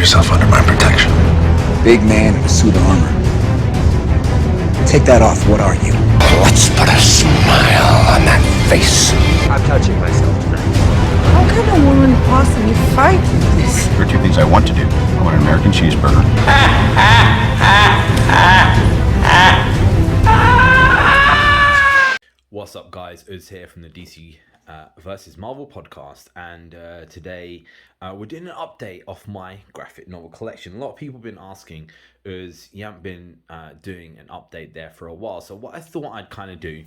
yourself under my protection. Big man in a suit of armor. Take that off. What are you? Let's put a smile on that face. I'm touching myself tonight. How can a woman possibly fight this? There are two things I want to do. I want an American cheeseburger. What's up, guys? Uz here from the DC versus Marvel podcast, and today we're doing an update of my graphic novel collection. A lot of people have been asking, Uz, you haven't been doing an update there for a while. So what I thought I'd kind of do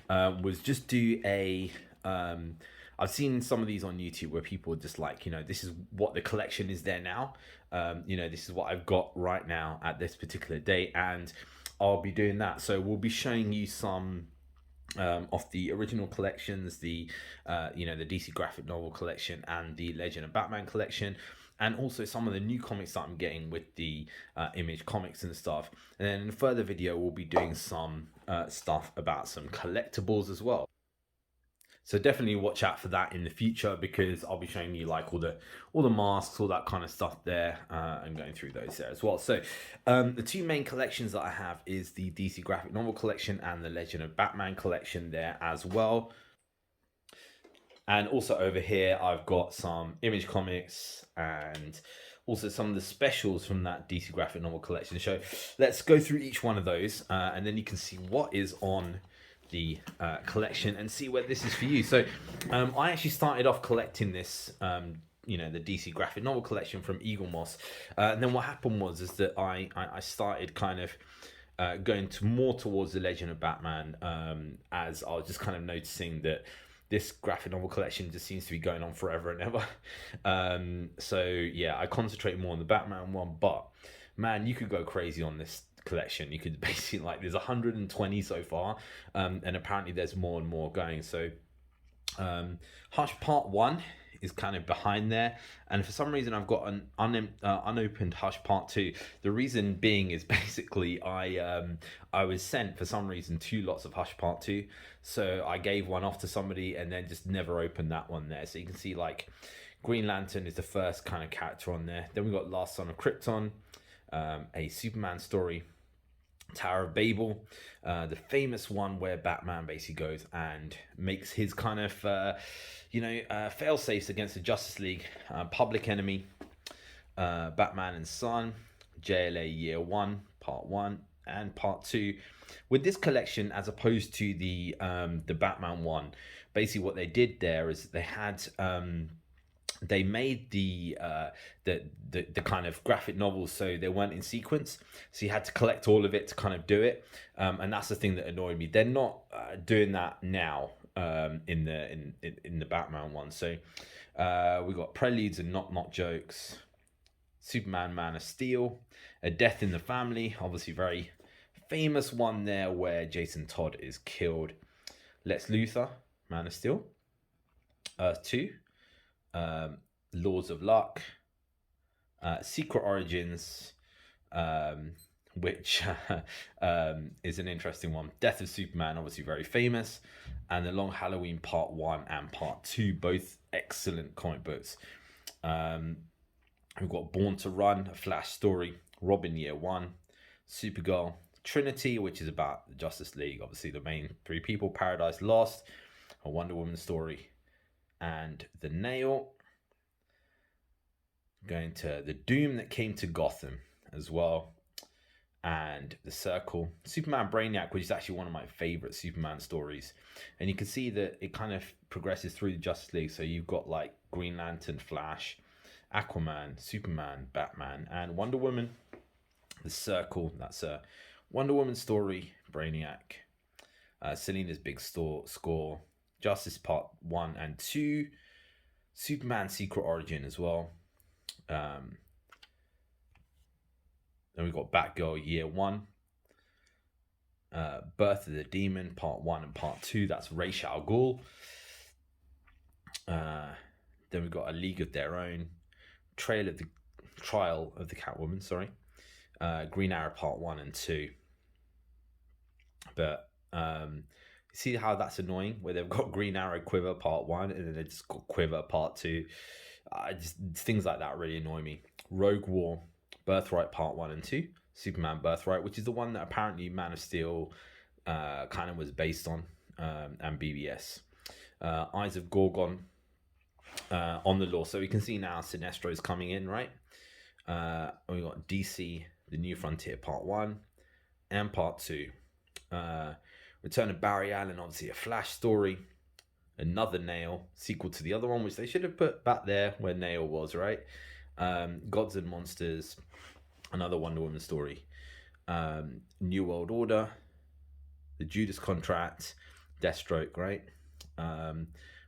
was just do a I've seen some of these on YouTube where people are just like, this is what the collection is there now. This is what I've got right now at this particular date, and I'll be doing that. So we'll be showing you some of the original collections, the DC graphic novel collection and the Legend of Batman collection, and also some of the new comics that I'm getting with the Image comics and stuff. And then in a further video we'll be doing some stuff about some collectibles as well. So definitely watch out for that in the future, because I'll be showing you like all the masks, all that kind of stuff there, and going through those there as well. So the two main collections that I have is the DC graphic novel collection and the Legend of Batman collection there as well. And also over here I've got some Image comics and also some of the specials from that DC graphic novel collection. So let's go through each one of those, and then you can see what is on the collection and see where this is for you. So I actually started off collecting this the DC graphic novel collection from Eaglemoss, and then what happened was that I started kind of going more towards the Legend of Batman, as I was just kind of noticing that this graphic novel collection just seems to be going on forever and ever. So yeah, I concentrate more on the Batman one, but man, you could go crazy on this collection. You could basically, like, there's 120 so far, and apparently there's more and more going. So Hush Part 1 is kind of behind there, and for some reason I've got an unopened Hush Part 2. The reason being is basically I was sent for some reason 2 lots of Hush Part 2, so I gave one off to somebody and then just never opened that one there. So you can see like Green Lantern is the first kind of character on there. Then we got Last Son of Krypton, a Superman story, Tower of Babel, the famous one where Batman basically goes and makes his kind of fail safes against the Justice League, Public Enemy, Batman and Son, JLA Year 1 Part 1 and Part 2. With this collection, as opposed to the Batman one, basically what they did there is they had they made the kind of graphic novels so they weren't in sequence, so you had to collect all of it to kind of do it, and that's the thing that annoyed me. They're not doing that now in the Batman one. So we got Preludes and Not Jokes, Superman Man of Steel, A Death in the Family, obviously very famous one there where Jason Todd is killed, Lex Luthor, Man of Steel, Earth 2, Laws of Luck, Secret Origins, which is an interesting one, Death of Superman, obviously very famous, and The Long Halloween Part 1 and Part 2, both excellent comic books. We've got Born to Run, a Flash story, Robin Year 1, Supergirl, Trinity, which is about the Justice League, obviously the main 3 people, Paradise Lost, a Wonder Woman story, and The Nail. Going to The Doom That Came to Gotham as well, and The Circle, Superman Brainiac, which is actually one of my favorite Superman stories, and you can see that it kind of progresses through the Justice League. So you've got like Green Lantern, Flash, Aquaman, Superman, Batman, and Wonder Woman. The Circle, that's a Wonder Woman story, Brainiac, Selina's Big Score, Justice Part 1 and 2, Superman Secret Origin as well. Then we've got Batgirl Year 1, Birth of the Demon Part 1 and Part 2, that's Ra's al Ghul. Then we've got A League of Their Own, Trial of the Catwoman, Green Arrow Part 1 and 2. But see how that's annoying, where they've got Green Arrow Quiver Part 1 and then they just got Quiver Part 2. Just things like that really annoy me. Rogue War, Birthright Part 1 and 2, Superman Birthright, which is the one that apparently Man of Steel kind of was based on, and BBS. Eyes of Gorgon, on the law. So we can see now Sinestro is coming in, right? We got DC, The New Frontier Part 1 and Part 2. Return of Barry Allen, obviously a Flash story. Another Nail, sequel to the other one, which they should have put back there where Nail was, right? Gods and Monsters, another Wonder Woman story. New World Order, The Judas Contract, Deathstroke, right?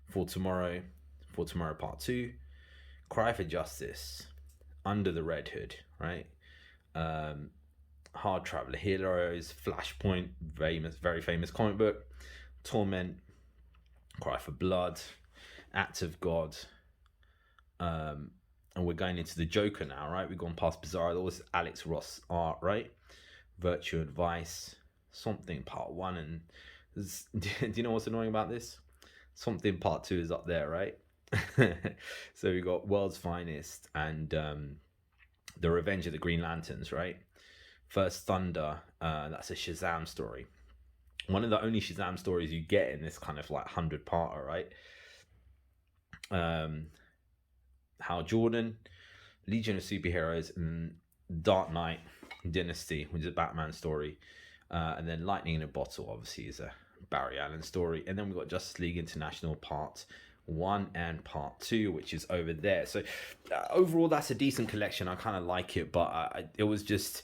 For Tomorrow Part 2, Cry for Justice, Under the Red Hood, right? Hard Traveler Heroes, Flashpoint, very famous comic book, Torment, Cry for Blood, Act of God, and we're going into the Joker now, right? We've gone past Bizarro. That was Alex Ross art, right? Virtue and Vice, Something Part 1, and do you know what's annoying about this? Something Part 2 is up there, right? So we got World's Finest and The Revenge of the Green Lanterns, right? First Thunder, that's a Shazam story. One of the only Shazam stories you get in this kind of like 100-parter, right? Hal Jordan, Legion of Superheroes, and Dark Knight Dynasty, which is a Batman story. And then Lightning in a Bottle, obviously, is a Barry Allen story. And then we've got Justice League International Part 1 and Part 2, which is over there. So overall, that's a decent collection. I kind of like it, but it was just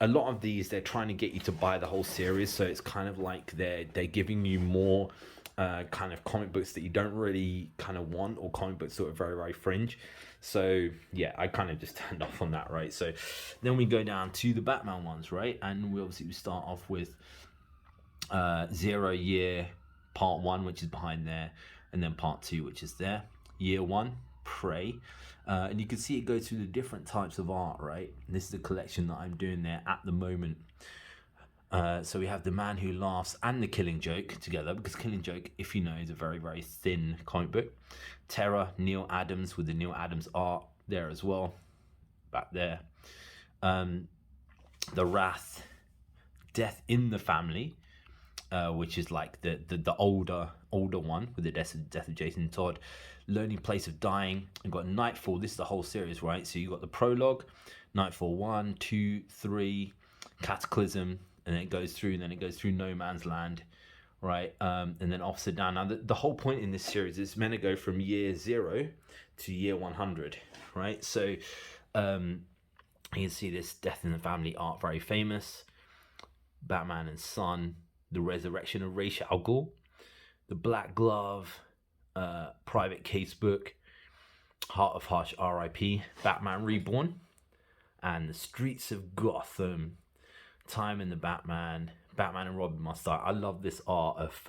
a lot of these, they're trying to get you to buy the whole series. So it's kind of like they're giving you more kind of comic books that you don't really kind of want, or comic books that are very, very fringe. So yeah, I kind of just turned off on that, right? So then we go down to the Batman ones, right? And we start off with 0 Year Part 1, which is behind there, and then Part 2, which is there. Year 1, Prey. And you can see it go through the different types of art, right? And this is the collection that I'm doing there at the moment. So we have The Man Who Laughs and The Killing Joke together, because Killing Joke, if you know, is a very, very thin comic book. Terror, Neil Adams, with the Neil Adams art there as well, back there. The Wrath, Death in the Family, which is like the older one, with the death of Jason Todd. Lonely Place of Dying. You've got Nightfall. This is the whole series, right? So you got the prologue, Nightfall 1, 2, 3, Cataclysm, and then it goes through, and then it goes through No Man's Land, right? And then Officer Down. Now the whole point in this series is meant to go from year 0 to year 100, right? So you can see this Death in the Family art, very famous. Batman and Son, The Resurrection of Ra's al Ghul, The Black Glove, Private Casebook, Heart of Harsh R.I.P., Batman Reborn, and The Streets of Gotham, Time in the Batman, Batman and Robin Must Die. I love this art of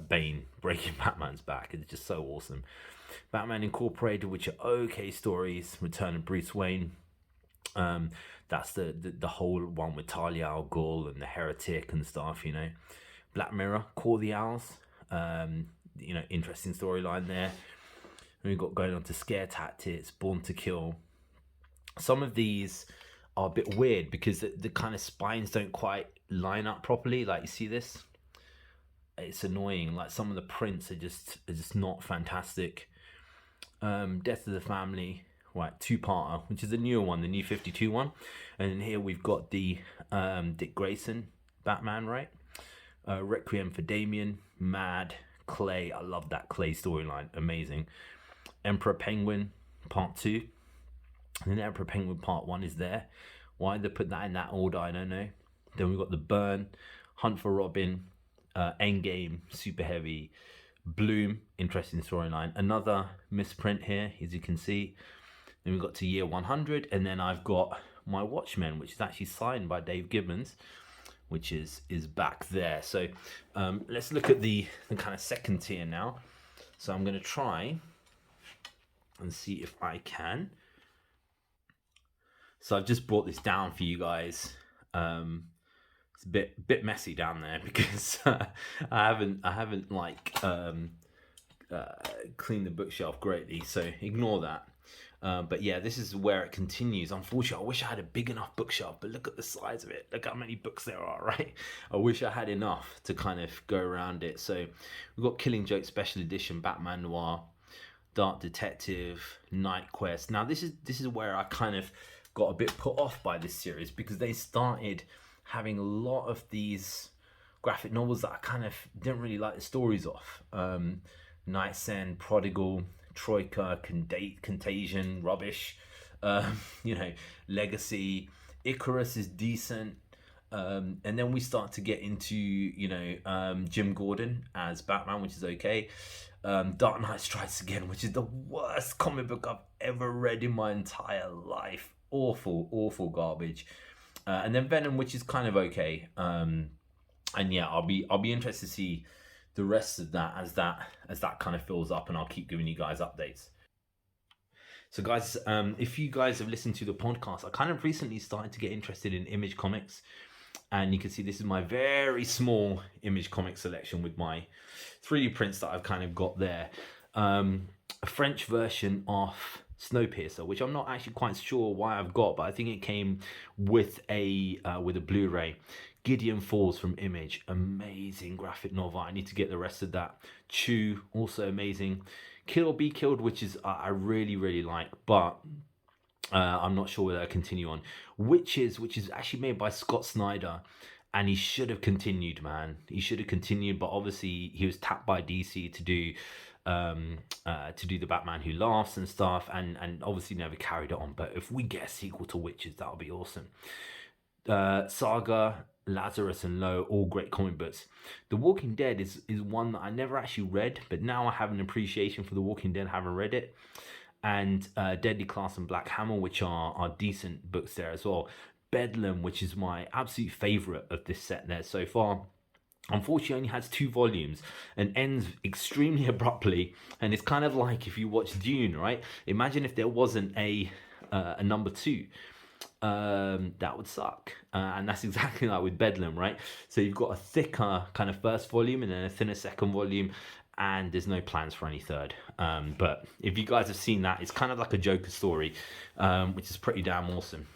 Bane breaking Batman's back. It's just so awesome. Batman Incorporated, which are okay stories. Return of Bruce Wayne. That's the whole one with Talia al Ghul and the Heretic and stuff, you know. Black Mirror, Call the Owls. Interesting storyline there. And we've got going on to Scare Tactics, Born to Kill. Some of these are a bit weird because the kind of spines don't quite line up properly. Like, you see this? It's annoying. Like, some of the prints are just not fantastic. Death of the Family, right, 2-parter, which is the newer one, the New 52 one. And then here we've got the Dick Grayson Batman, right? Requiem for Damien, Mad, Clay. I love that Clay storyline, amazing. Emperor Penguin Part 2, and then Emperor Penguin Part 1 is there. Why they put that in that order, I don't know. Then we've got The Burn, Hunt for Robin, Endgame, Super Heavy, Bloom, interesting storyline. Another misprint here, as you can see. Then we've got to year 100, and then I've got my Watchmen, which is actually signed by Dave Gibbons, which is back there. So let's look at the kind of second tier now. So I'm going to try and see if I can. So I've just brought this down for you guys. It's a bit messy down there because I haven't like cleaned the bookshelf greatly. So ignore that. But yeah, this is where it continues. Unfortunately, I wish I had a big enough bookshelf, but look at the size of it. Look how many books there are, right? I wish I had enough to kind of go around it. So we've got Killing Joke Special Edition, Batman Noir, Dark Detective, Night Quest. Now this is where I kind of got a bit put off by this series, because they started having a lot of these graphic novels that I kind of didn't really like the stories of. Night's End, Prodigal, Troika, Contagion, rubbish. Legacy. Icarus is decent. And then we start to get into, Jim Gordon as Batman, which is okay. Dark Knight Strikes Again, which is the worst comic book I've ever read in my entire life. Awful garbage. And then Venom, which is kind of okay. And yeah, I'll be interested to see the rest of that as that kind of fills up, and I'll keep giving you guys updates. So guys, if you guys have listened to the podcast, I kind of recently started to get interested in Image Comics, and you can see this is my very small Image Comic selection with my 3D prints that I've kind of got there. A French version of Snowpiercer, which I'm not actually quite sure why I've got, but I think it came with a Blu-ray. Gideon Falls from Image, amazing graphic novel. I need to get the rest of that. Chew, also amazing. Kill or Be Killed, which is I really like, but I'm not sure whether I continue on. Witches, which is actually made by Scott Snyder, and he should have continued, man. He should have continued, but obviously he was tapped by DC to do the Batman Who Laughs and stuff, and obviously never carried it on. But if we get a sequel to Witches, that would be awesome. Saga, Lazarus and Low, all great comic books. The Walking Dead is one that I never actually read, but now I have an appreciation for The Walking Dead, having read it. And Deadly Class and Black Hammer, which are decent books there as well. Bedlam, which is my absolute favorite of this set there so far, unfortunately only has 2 volumes and ends extremely abruptly. And it's kind of like if you watch Dune, right? Imagine if there wasn't a number 2. That would suck, and that's exactly like with Bedlam, right? So you've got a thicker kind of first volume and then a thinner second volume, and there's no plans for any third. But if you guys have seen that, it's kind of like a Joker story, which is pretty damn awesome.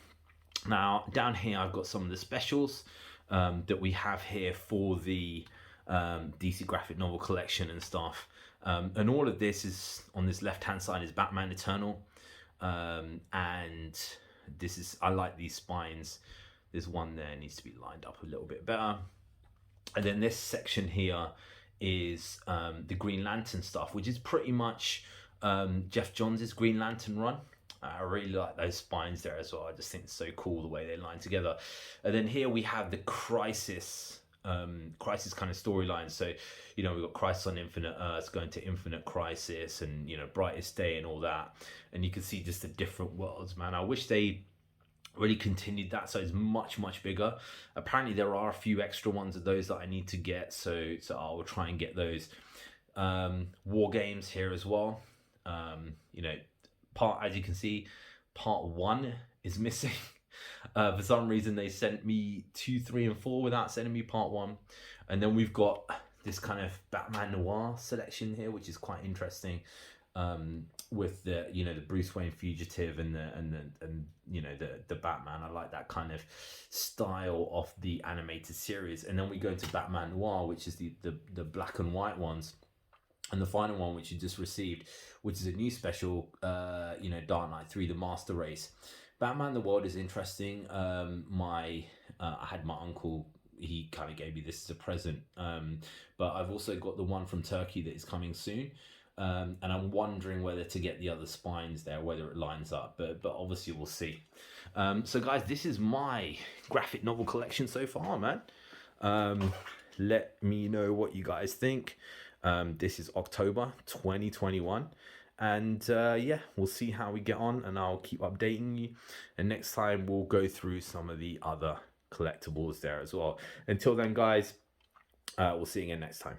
Now down here I've got some of the specials that we have here for the DC graphic novel collection and stuff, and all of this is on this left hand side is Batman Eternal, and this is, I like these spines. There's one there, needs to be lined up a little bit better. And then this section here is the Green Lantern stuff, which is pretty much Jeff Johns' Green Lantern run. I really like those spines there as well. I just think it's so cool the way they line together. And then here we have the Crisis kind of storyline. So we've got Crisis on Infinite Earths going to Infinite Crisis, and Brightest Day and all that, and you can see just the different worlds, man. I wish they really continued that, so it's much bigger. Apparently there are a few extra ones of those that I need to get, so I will try and get those. War Games here as well. As you can see, part 1 is missing. For some reason they sent me 2, 3 and 4 without sending me part 1. And then we've got this kind of Batman Noir selection here, which is quite interesting, with the the Bruce Wayne fugitive and the Batman. I like that kind of style of the animated series. And then we go to Batman Noir, which is the black and white ones. And the final one, which you just received, which is a new special, Dark Knight 3, The Master Race. Batman the World is interesting. I had my uncle, he kind of gave me this as a present. But I've also got the one from Turkey that is coming soon. And I'm wondering whether to get the other spines there, whether it lines up. But obviously we'll see. So guys, this is my graphic novel collection so far, man. Let me know what you guys think. This is October 2021. And we'll see how we get on, and I'll keep updating you. And next time we'll go through some of the other collectibles there as well. Until then, guys, we'll see you again next time.